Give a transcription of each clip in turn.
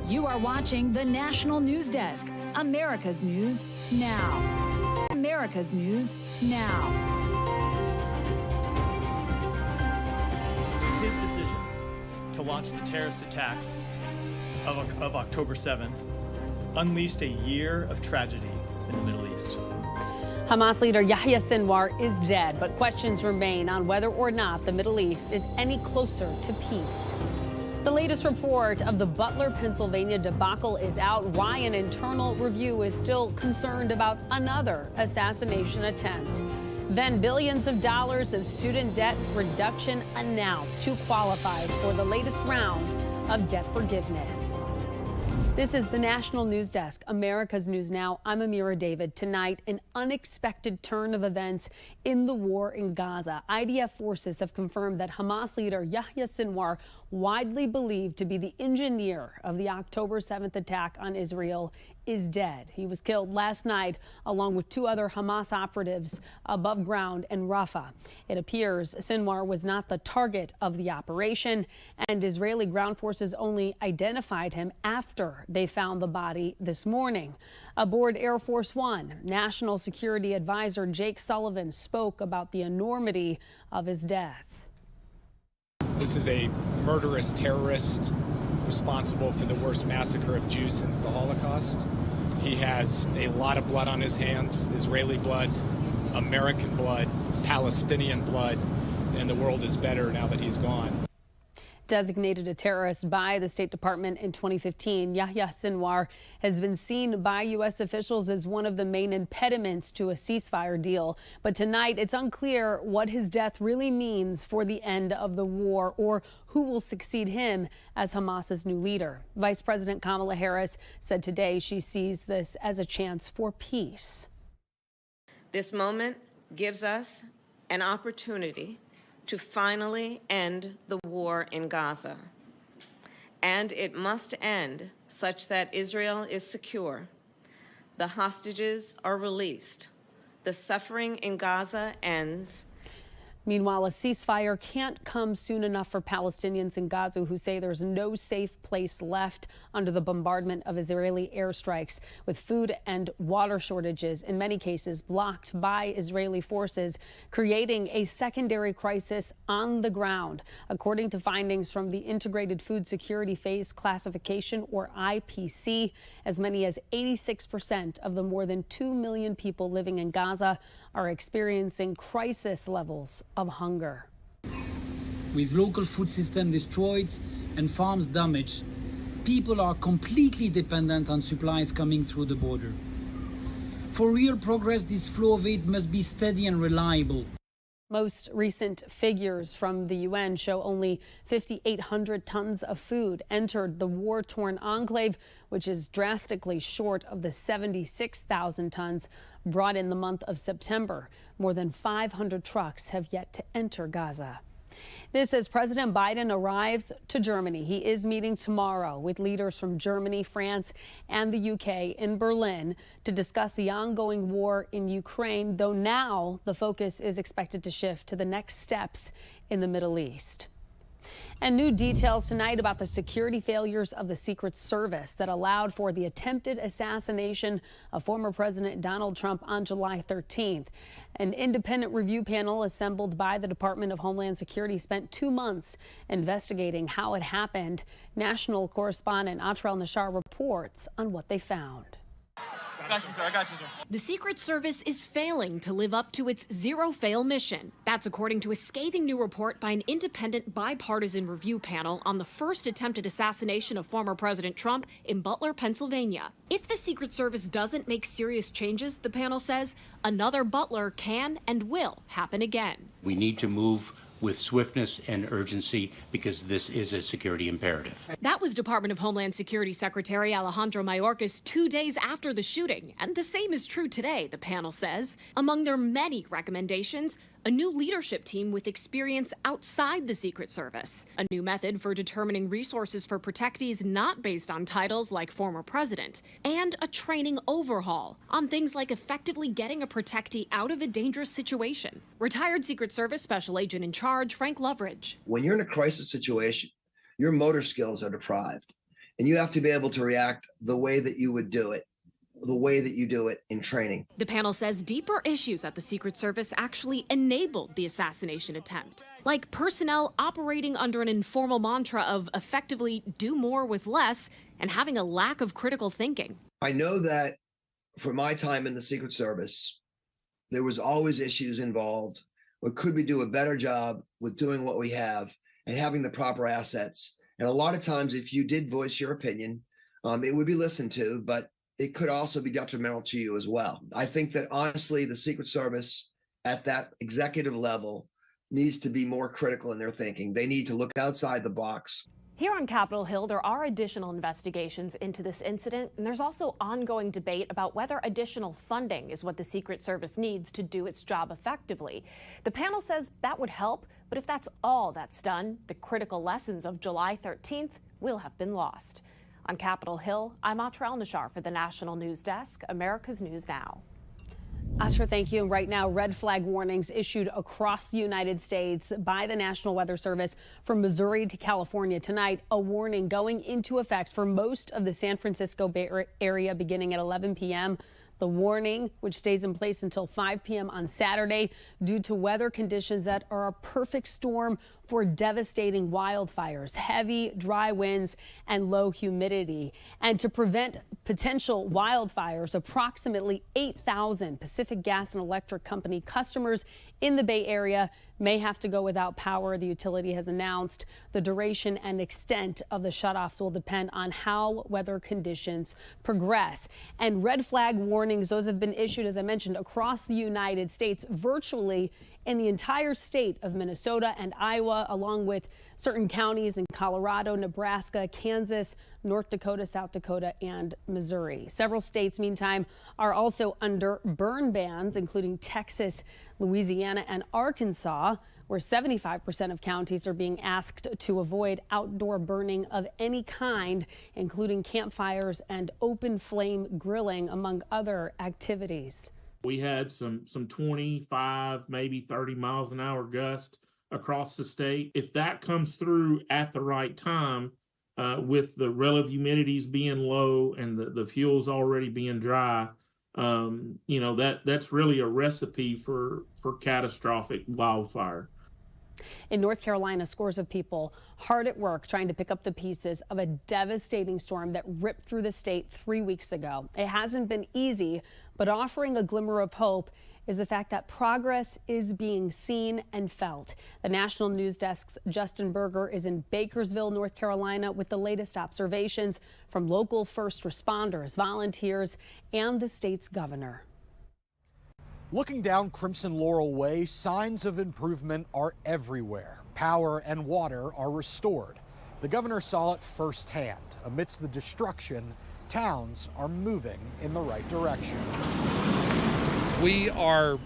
You are watching the National News Desk, America's News Now. America's News Now. His decision to launch the terrorist attacks of October 7th unleashed a year of tragedy in the Middle East. Hamas leader Yahya Sinwar is dead, but questions remain on whether or not the Middle East is any closer to peace. The latest report of the Butler, Pennsylvania debacle is out. Why an internal review is still concerned about another assassination attempt. Then billions of dollars of student debt reduction announced to qualify for the latest round of debt forgiveness. This is the National News Desk, America's News Now. I'm Amira David. Tonight, an unexpected turn of events in the war in Gaza. IDF forces have confirmed that Hamas leader Yahya Sinwar, widely believed to be the engineer of the October 7th attack on Israel, is dead. He was killed last night along with two other Hamas operatives above ground in Rafah. It appears Sinwar was not the target of the operation, and Israeli ground forces only identified him after they found the body this morning. Aboard Air Force One, National Security Advisor Jake Sullivan spoke about the enormity of his death. This is a murderous terrorist responsible for the worst massacre of Jews since the Holocaust. He has a lot of blood on his hands, Israeli blood, American blood, Palestinian blood, and the world is better now that he's gone. Designated a terrorist by the State Department in 2015, Yahya Sinwar has been seen by U.S. officials as one of the main impediments to a ceasefire deal. But tonight, it's unclear what his death really means for the end of the war or who will succeed him as Hamas's new leader. Vice President Kamala Harris said today she sees this as a chance for peace. This moment gives us an opportunity to finally end the war in Gaza. And it must end such that Israel is secure, the hostages are released, the suffering in Gaza ends. Meanwhile, a ceasefire can't come soon enough for Palestinians in Gaza who say there's no safe place left under the bombardment of Israeli airstrikes, with food and water shortages, in many cases blocked by Israeli forces, creating a secondary crisis on the ground. According to findings from the Integrated Food Security Phase Classification, or IPC, as many as 86% of the more than 2 million people living in Gaza are experiencing crisis levels of hunger. With local food system destroyed and farms damaged, people are completely dependent on supplies coming through the border. For real progress, this flow of aid must be steady and reliable. Most recent figures from the UN show only 5,800 tons of food entered the war-torn enclave, which is drastically short of the 76,000 tons brought in the month of September. More than 500 trucks have yet to enter Gaza. This as President Biden arrives to Germany. He is meeting tomorrow with leaders from Germany, France, and the UK in Berlin to discuss the ongoing war in Ukraine, though now the focus is expected to shift to the next steps in the Middle East. And new details tonight about the security failures of the Secret Service that allowed for the attempted assassination of former President Donald Trump on July 13th. An independent review panel assembled by the Department of Homeland Security spent 2 months investigating how it happened. National correspondent Atrel Nashar reports on what they found. I got you, sir. The Secret Service is failing to live up to its zero-fail mission. That's according to a scathing new report by an independent bipartisan review panel on the first attempted assassination of former President Trump in Butler, Pennsylvania. If the Secret Service doesn't make serious changes, the panel says, another Butler can and will happen again. We need to move with swiftness and urgency because this is a security imperative. That was Department of Homeland Security Secretary Alejandro Mayorkas 2 days after the shooting. And the same is true today, the panel says. Among their many recommendations, a new leadership team with experience outside the Secret Service, a new method for determining resources for protectees not based on titles like former president, and a training overhaul on things like effectively getting a protectee out of a dangerous situation. Retired Secret Service Special Agent in Charge Frank Loveridge. When you're in a crisis situation, your motor skills are deprived. and you have to be able to react the way that you would do it, the way that you do it in training. The panel says deeper issues at the Secret Service actually enabled the assassination attempt, like personnel operating under an informal mantra of effectively do more with less and having a lack of critical thinking. I know that for my time in the Secret Service, there was always issues involved. Or could we do a better job with doing what we have and having the proper assets? And a lot of times, if you did voice your opinion, it would be listened to, but it could also be detrimental to you as well. I think that honestly, the Secret Service at that executive level needs to be more critical in their thinking. They need to look outside the box. Here on Capitol Hill, there are additional investigations into this incident, and there's also ongoing debate about whether additional funding is what the Secret Service needs to do its job effectively. The panel says that would help, but if that's all that's done, the critical lessons of July 13th will have been lost. On Capitol Hill, I'm Atra El-Nashar for the National News Desk, America's News Now. Asher, thank you. Right now, red flag warnings issued across the United States by the National Weather Service from Missouri to California tonight. A warning going into effect for most of the San Francisco Bay Area beginning at 11 p.m. The warning, which stays in place until 5 p.m. on Saturday, due to weather conditions that are a perfect storm for devastating wildfires, heavy, dry winds, and low humidity. And to prevent potential wildfires, approximately 8,000 Pacific Gas and Electric Company customers in the Bay Area may have to go without power. The utility has announced the duration and extent of the shutoffs will depend on how weather conditions progress. And red flag warnings, those have been issued, as I mentioned, across the United States, virtually in the entire state of Minnesota and Iowa, along with certain counties in Colorado, Nebraska, Kansas, North Dakota, South Dakota, and Missouri. Several states, meantime, are also under burn bans, including Texas, Louisiana, and Arkansas, where 75% of counties are being asked to avoid outdoor burning of any kind, including campfires and open flame grilling, among other activities. We had some 25, maybe 30 miles an hour gust across the state. If that comes through at the right time, with the relative humidities being low and the fuels already being dry, that's really a recipe for catastrophic wildfire. In North Carolina, scores of people hard at work trying to pick up the pieces of a devastating storm that ripped through the state 3 weeks ago. It hasn't been easy, but offering a glimmer of hope is the fact that progress is being seen and felt. The National News Desk's Justin Berger is in Bakersville, North Carolina, with the latest observations from local first responders, volunteers, and the state's governor. Looking down Crimson Laurel Way, signs of improvement are everywhere. Power and water are restored. The governor saw it firsthand. Amidst the destruction, towns are moving in the right direction. We are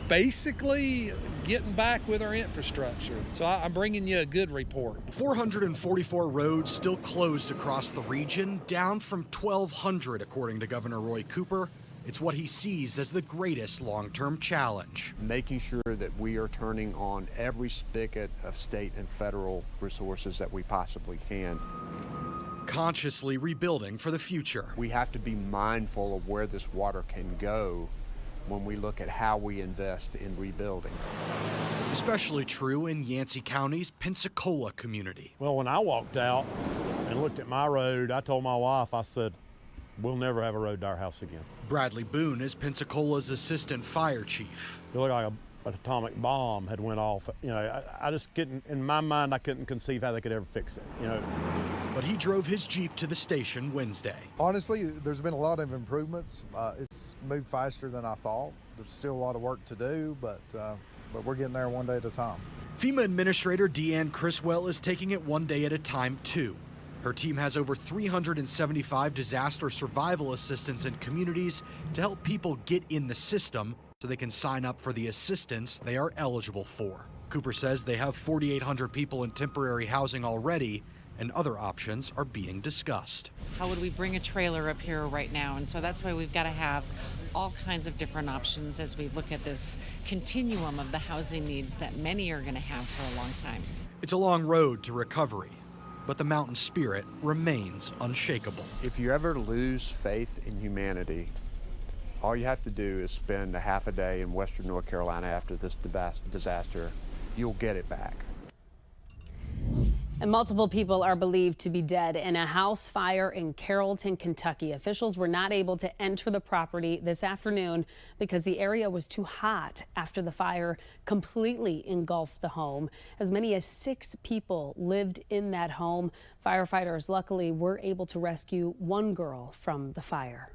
basically getting back with our infrastructure. So I'm bringing you a good report. 444 roads still closed across the region, down from 1,200 according to Governor Roy Cooper. It's what he sees as the greatest long-term challenge. Making sure that we are turning on every spigot of state and federal resources that we possibly can. Consciously rebuilding for the future. We have to be mindful of where this water can go when we look at how we invest in rebuilding. Especially true in Yancey County's Pensacola community. Well, when I walked out and looked at my road, I told my wife, I said, we'll never have a road to our house again. Bradley Boone is Pensacola's assistant fire chief. It looked like an atomic bomb had went off. I just couldn't, in my mind, I couldn't conceive how they could ever fix it, But he drove his Jeep to the station Wednesday. Honestly, there's been a lot of improvements. It's moved faster than I thought. There's still a lot of work to do, but we're getting there one day at a time. FEMA Administrator Deanne Criswell is taking it one day at a time, too. Her team has over 375 disaster survival assistants in communities to help people get in the system so they can sign up for the assistance they are eligible for. Cooper says they have 4,800 people in temporary housing already, and other options are being discussed. How would we bring a trailer up here right now? And so that's why we've got to have all kinds of different options as we look at this continuum of the housing needs that many are going to have for a long time. It's a long road to recovery. but the mountain spirit remains unshakable. If you ever lose faith in humanity, all you have to do is spend a half a day in western North Carolina after this disaster. You'll get it back. And multiple people are believed to be dead in a house fire in Carrollton, Kentucky. Officials were not able to enter the property this afternoon because the area was too hot after the fire completely engulfed the home. As many as 6 people lived in that home. Firefighters luckily were able to rescue one girl from the fire.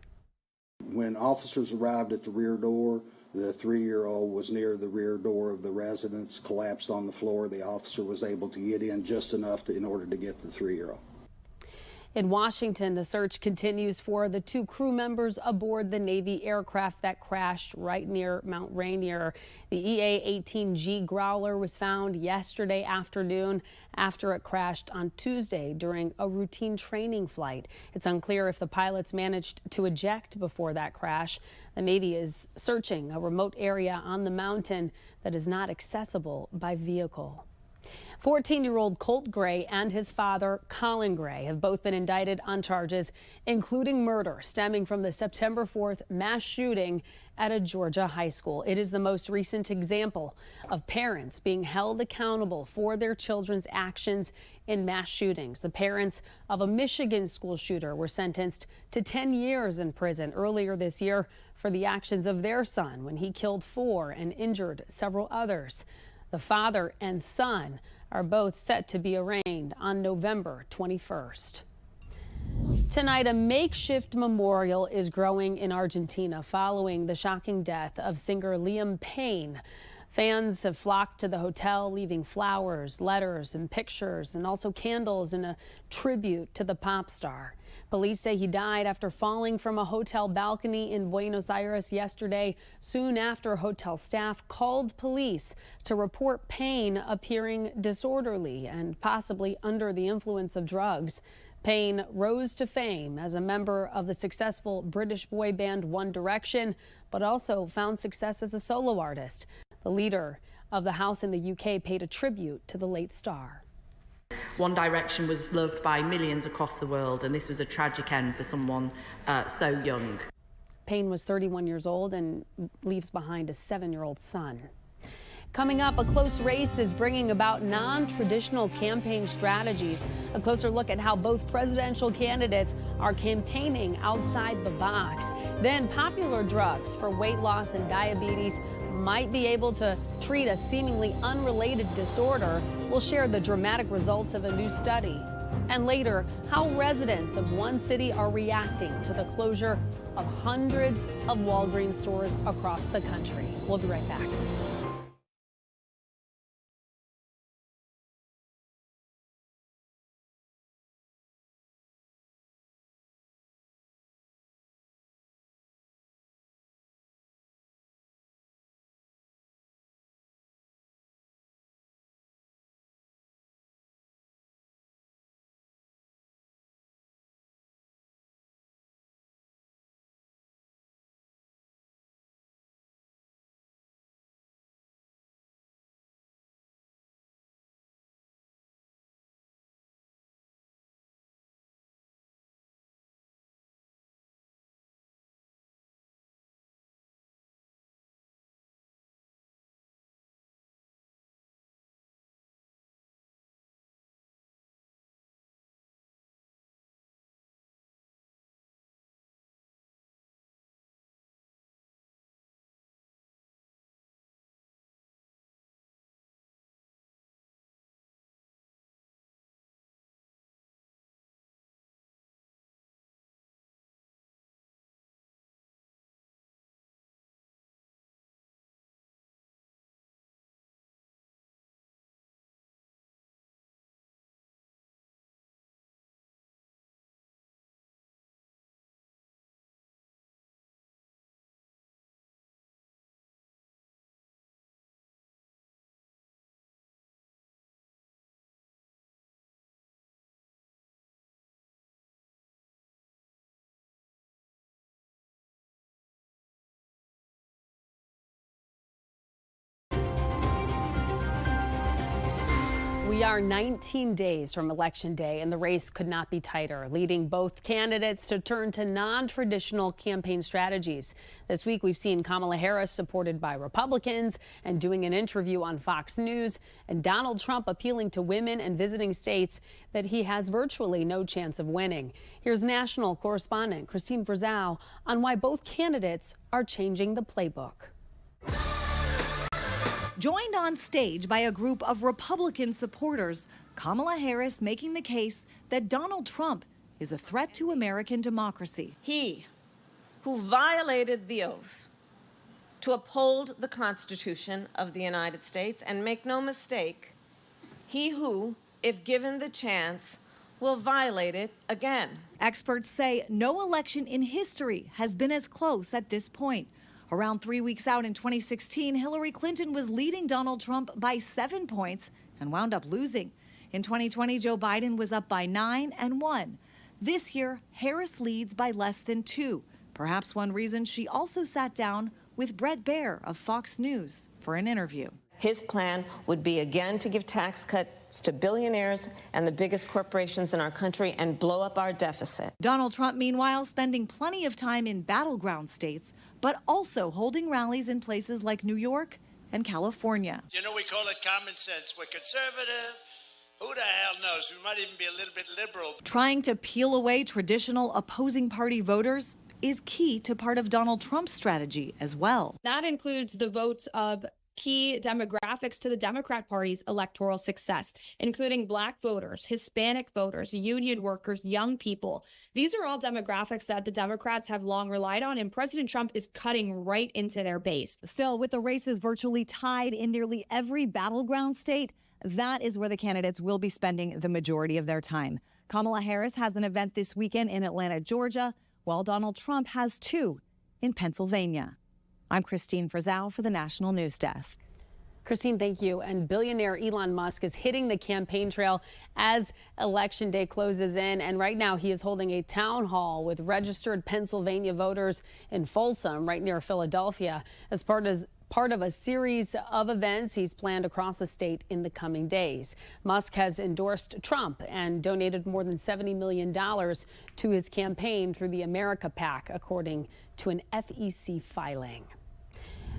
When officers arrived at the rear door, the 3-year-old was near the rear door of the residence, collapsed on the floor. The officer was able to get in just enough in order to get the 3-year-old. In Washington, the search continues for the 2 crew members aboard the Navy aircraft that crashed right near Mount Rainier. The EA-18G Growler was found yesterday afternoon after it crashed on Tuesday during a routine training flight. It's unclear if the pilots managed to eject before that crash. The Navy is searching a remote area on the mountain that is not accessible by vehicle. 14-year-old Colt Gray and his father, Colin Gray, have both been indicted on charges, including murder stemming from the September 4th mass shooting at a Georgia high school. It is the most recent example of parents being held accountable for their children's actions in mass shootings. The parents of a Michigan school shooter were sentenced to 10 years in prison earlier this year for the actions of their son when he killed 4 and injured several others. The father and son are both set to be arraigned on November 21st. Tonight, a makeshift memorial is growing in Argentina following the shocking death of singer Liam Payne. Fans have flocked to the hotel, leaving flowers, letters, and pictures, and also candles in a tribute to the pop star. Police say he died after falling from a hotel balcony in Buenos Aires yesterday, soon after hotel staff called police to report Payne appearing disorderly and possibly under the influence of drugs. Payne rose to fame as a member of the successful British boy band One Direction, but also found success as a solo artist. The leader of the House in the UK paid a tribute to the late star. One Direction was loved by millions across the world, and this was a tragic end for someone so young. Payne was 31 years old and leaves behind a 7-year-old son. Coming up, a close race is bringing about non-traditional campaign strategies. A closer look at how both presidential candidates are campaigning outside the box. Then popular drugs for weight loss and diabetes might be able to treat a seemingly unrelated disorder. We'll share the dramatic results of a new study. And later, how residents of one city are reacting to the closure of hundreds of Walgreens stores across the country. We'll be right back. We are 19 days from Election Day, and the race could not be tighter, leading both candidates to turn to non-traditional campaign strategies. This week, we've seen Kamala Harris supported by Republicans and doing an interview on Fox News, and Donald Trump appealing to women and visiting states that he has virtually no chance of winning. Here's national correspondent Christine Frizzell on why both candidates are changing the playbook. Joined on stage by a group of Republican supporters, Kamala Harris making the case that Donald Trump is a threat to American democracy. He who violated the oath to uphold the Constitution of the United States, and make no mistake, he who, if given the chance, will violate it again. Experts say no election in history has been as close at this point. Around 3 weeks out in 2016, Hillary Clinton was leading Donald Trump by 7 points and wound up losing. In 2020, Joe Biden was up by 9 and won. This year, Harris leads by less than 2. Perhaps one reason she also sat down with Bret Baier of Fox News for an interview. His plan would be again to give tax cuts to billionaires and the biggest corporations in our country and blow up our deficit. Donald Trump, meanwhile, spending plenty of time in battleground states, but also holding rallies in places like New York and California. You know, we call it common sense. We're conservative. Who the hell knows? We might even be a little bit liberal. Trying to peel away traditional opposing party voters is key to part of Donald Trump's strategy as well. That includes the votes of key demographics to the Democrat Party's electoral success, including Black voters, Hispanic voters, union workers, young people. These are all demographics that the Democrats have long relied on, and President Trump is cutting right into their base. Still, with the races virtually tied in nearly every battleground state, that is where the candidates will be spending the majority of their time. Kamala Harris has an event this weekend in Atlanta, Georgia, while Donald Trump has 2 in Pennsylvania. I'm Christine Frizzell for the National News Desk. Christine, thank you. And billionaire Elon Musk is hitting the campaign trail as Election Day closes in. And right now he is holding a town hall with registered Pennsylvania voters in Folsom, right near Philadelphia, as part of a series of events he's planned across the state in the coming days. Musk has endorsed Trump and donated more than $70 million to his campaign through the America PAC, according to an FEC filing.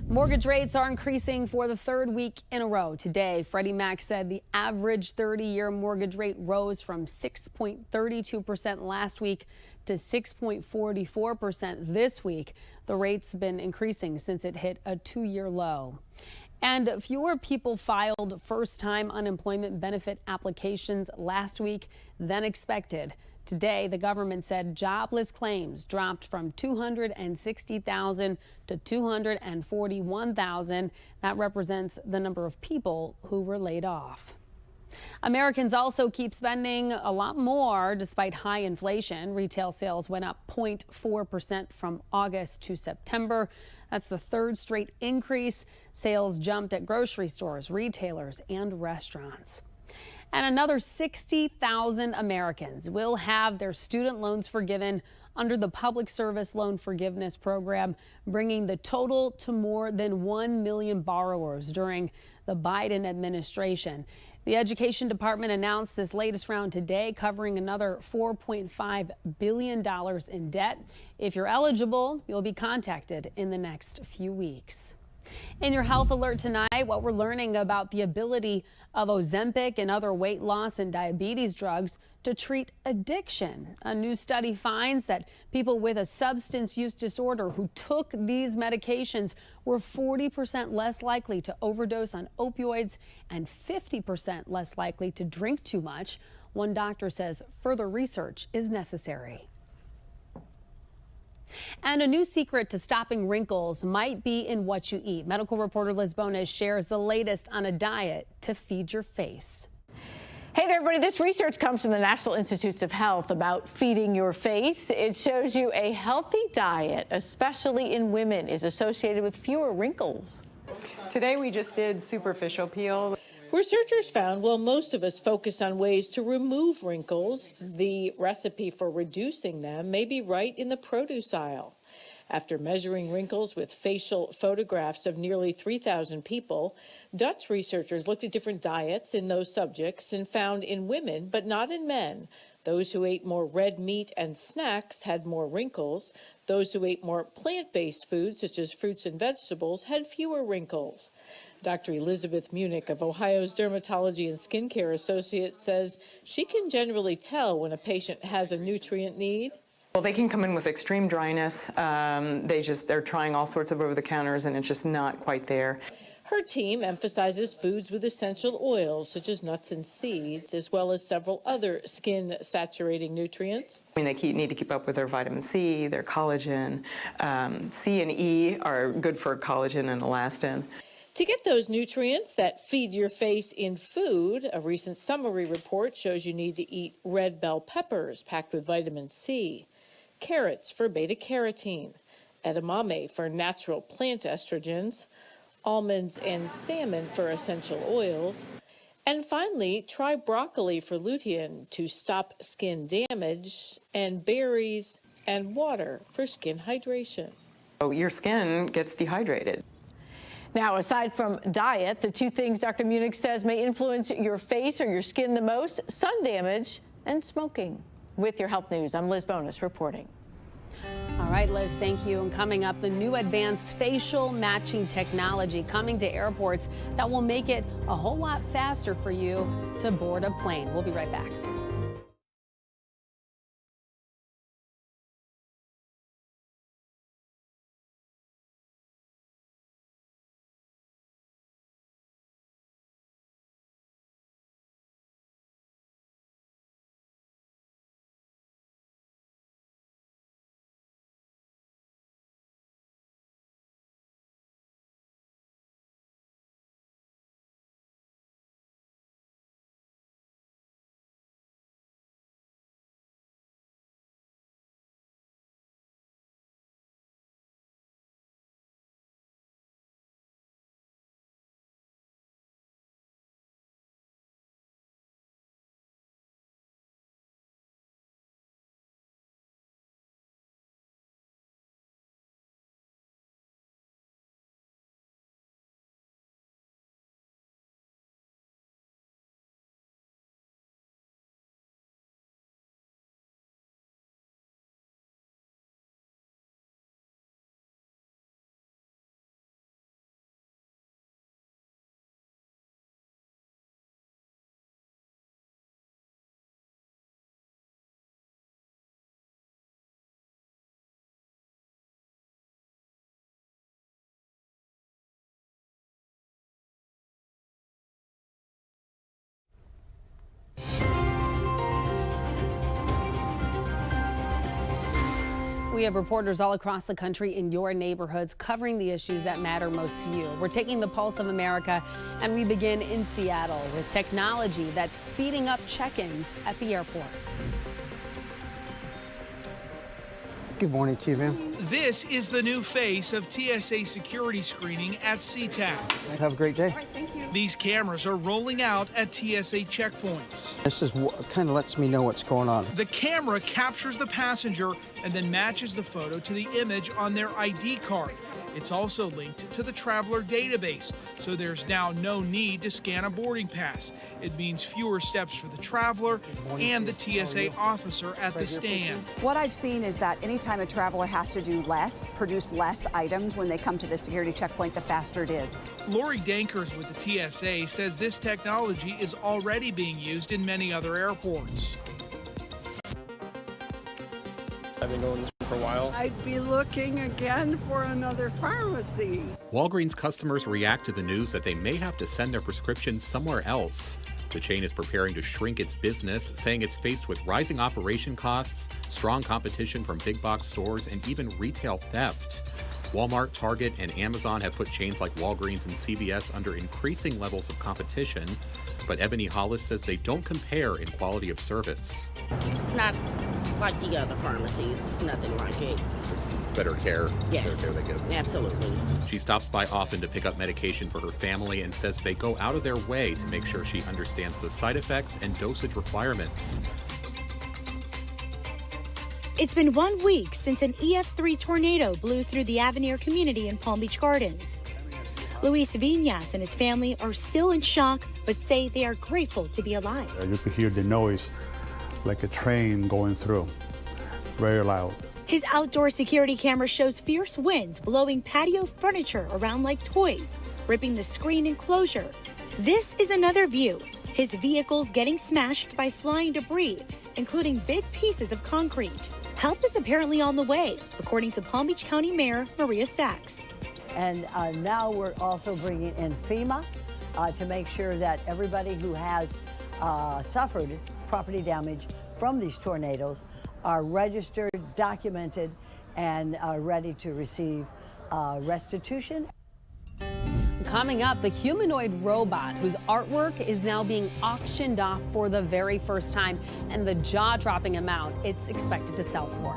Mortgage rates are increasing for the 3rd week in a row. Today, Freddie Mac said the average 30-year mortgage rate rose from 6.32% last week to 6.44% this week. The rate's been increasing since it hit a 2-year low. And fewer people filed first-time unemployment benefit applications last week than expected. Today, the government said jobless claims dropped from 260,000 to 241,000. That represents the number of people who were laid off. Americans also keep spending a lot more despite high inflation. Retail sales went up 0.4% from August to September. That's the 3rd straight increase. Sales jumped at grocery stores, retailers, and restaurants. And another 60,000 Americans will have their student loans forgiven under the Public Service Loan Forgiveness Program, bringing the total to more than 1 million borrowers during the Biden administration. The Education Department announced this latest round today, covering another $4.5 billion in debt. If you're eligible, you'll be contacted in the next few weeks. In your health alert tonight, what we're learning about the ability of Ozempic and other weight loss and diabetes drugs to treat addiction. A new study finds that people with a substance use disorder who took these medications were 40% less likely to overdose on opioids and 50% less likely to drink too much. One doctor says further research is necessary. And a new secret to stopping wrinkles might be in what you eat. Medical reporter Liz Bonas shares the latest on a diet to feed your face. Hey there, everybody. This research comes from the National Institutes of Health about feeding your face. It shows you a healthy diet, especially in women, is associated with fewer wrinkles. Today we just did superficial peel. Researchers found while most of us focus on ways to remove wrinkles, the recipe for reducing them may be right in the produce aisle. After measuring wrinkles with facial photographs of nearly 3,000 people, Dutch researchers looked at different diets in those subjects and found in women, but not in men, those who ate more red meat and snacks had more wrinkles. Those who ate more plant-based foods, such as fruits and vegetables, had fewer wrinkles. Dr. Elizabeth Munich of Ohio's Dermatology and Skincare Associates says she can generally tell when a patient has a nutrient need. Well, they can come in with extreme dryness. They're trying all sorts of over-the-counters, and it's just not quite there. Her team emphasizes foods with essential oils, such as nuts and seeds, as well as several other skin-saturating nutrients. I mean, they need to keep up with their vitamin C, their collagen. C and E are good for collagen and elastin. To get those nutrients that feed your face in food, a recent summary report shows you need to eat red bell peppers packed with vitamin C, carrots for beta-carotene, edamame for natural plant estrogens, almonds and salmon for essential oils, and finally, try broccoli for lutein to stop skin damage, and berries and water for skin hydration. Oh, your skin gets dehydrated. Now, aside from diet, the two things Dr. Munich says may influence your face or your skin the most: sun damage and smoking. With your health news, I'm Liz Bonus reporting. All right, Liz, thank you. And coming up, the new advanced facial matching technology coming to airports that will make it a whole lot faster for you to board a plane. We'll be right back. We have reporters all across the country in your neighborhoods covering the issues that matter most to you. We're taking the pulse of America, and we begin in Seattle with technology that's speeding up check-ins at the airport. Good morning to you, ma'am. This is the new face of TSA security screening at SeaTac. Have a great day. All right, thank you. These cameras are rolling out at TSA checkpoints. This is what kind of lets me know what's going on. The camera captures the passenger and then matches the photo to the image on their ID card. It's also linked to the traveler database, so there's now no need to scan a boarding pass. It means fewer steps for the traveler and the TSA officer at the stand. What I've seen is that anytime a traveler has to do less, produce less items when they come to the security checkpoint, the faster it is. Lori Dankers with the TSA says this technology is already being used in many other airports. I've been doing this for a while. I'd be looking again for another pharmacy. Walgreens customers react to the news that they may have to send their prescriptions somewhere else. The chain is preparing to shrink its business, saying it's faced with rising operation costs, strong competition from big box stores, and even retail theft. Walmart, Target, and Amazon have put chains like Walgreens and CVS under increasing levels of competition, but Ebony Hollis says they don't compare in quality of service. It's not like the other pharmacies. It's nothing like it. Better care? Yes, better care they give. Absolutely. She stops by often to pick up medication for her family and says they go out of their way to make sure she understands the side effects and dosage requirements. It's been 1 week since an EF3 tornado blew through the Avenir community in Palm Beach Gardens. Luis Viñas and his family are still in shock, but say they are grateful to be alive. You could hear the noise like a train going through, very loud. His outdoor security camera shows fierce winds blowing patio furniture around like toys, ripping the screen enclosure. This is another view. His vehicles getting smashed by flying debris, including big pieces of concrete. Help is apparently on the way, according to Palm Beach County Mayor Maria Sachs. And now we're also bringing in FEMA to make sure that everybody who has suffered property damage from these tornadoes are registered, documented, and are ready to receive restitution. Coming up, the humanoid robot whose artwork is now being auctioned off for the very first time, and the jaw-dropping amount it's expected to sell for.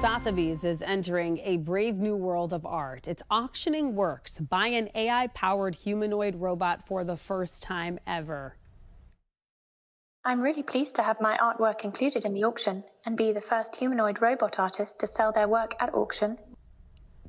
Sotheby's is entering a brave new world of art. It's auctioning works by an AI-powered humanoid robot for the first time ever. I'm really pleased to have my artwork included in the auction and be the first humanoid robot artist to sell their work at auction.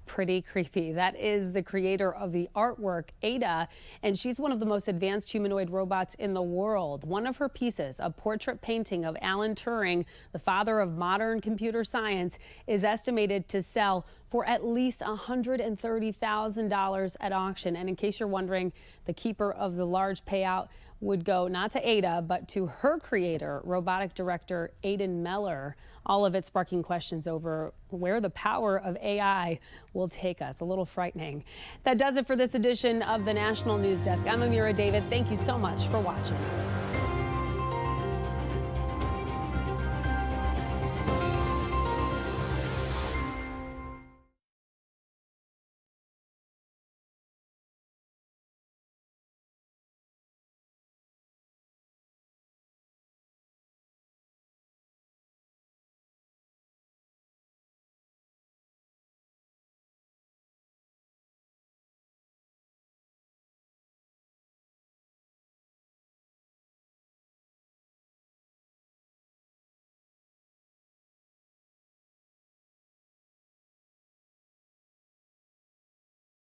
Pretty creepy. That is the creator of the artwork, Ada, and she's one of the most advanced humanoid robots in the world. One of her pieces, a portrait painting of Alan Turing, the father of modern computer science, is estimated to sell for at least $130,000 at auction. And in case you're wondering, the keeper of the large payout would go not to Ada, but to her creator, robotic director Aidan Meller. All of it sparking questions over where the power of AI will take us. A little frightening. That does it for this edition of the National News Desk. I'm Amira David. Thank you so much for watching.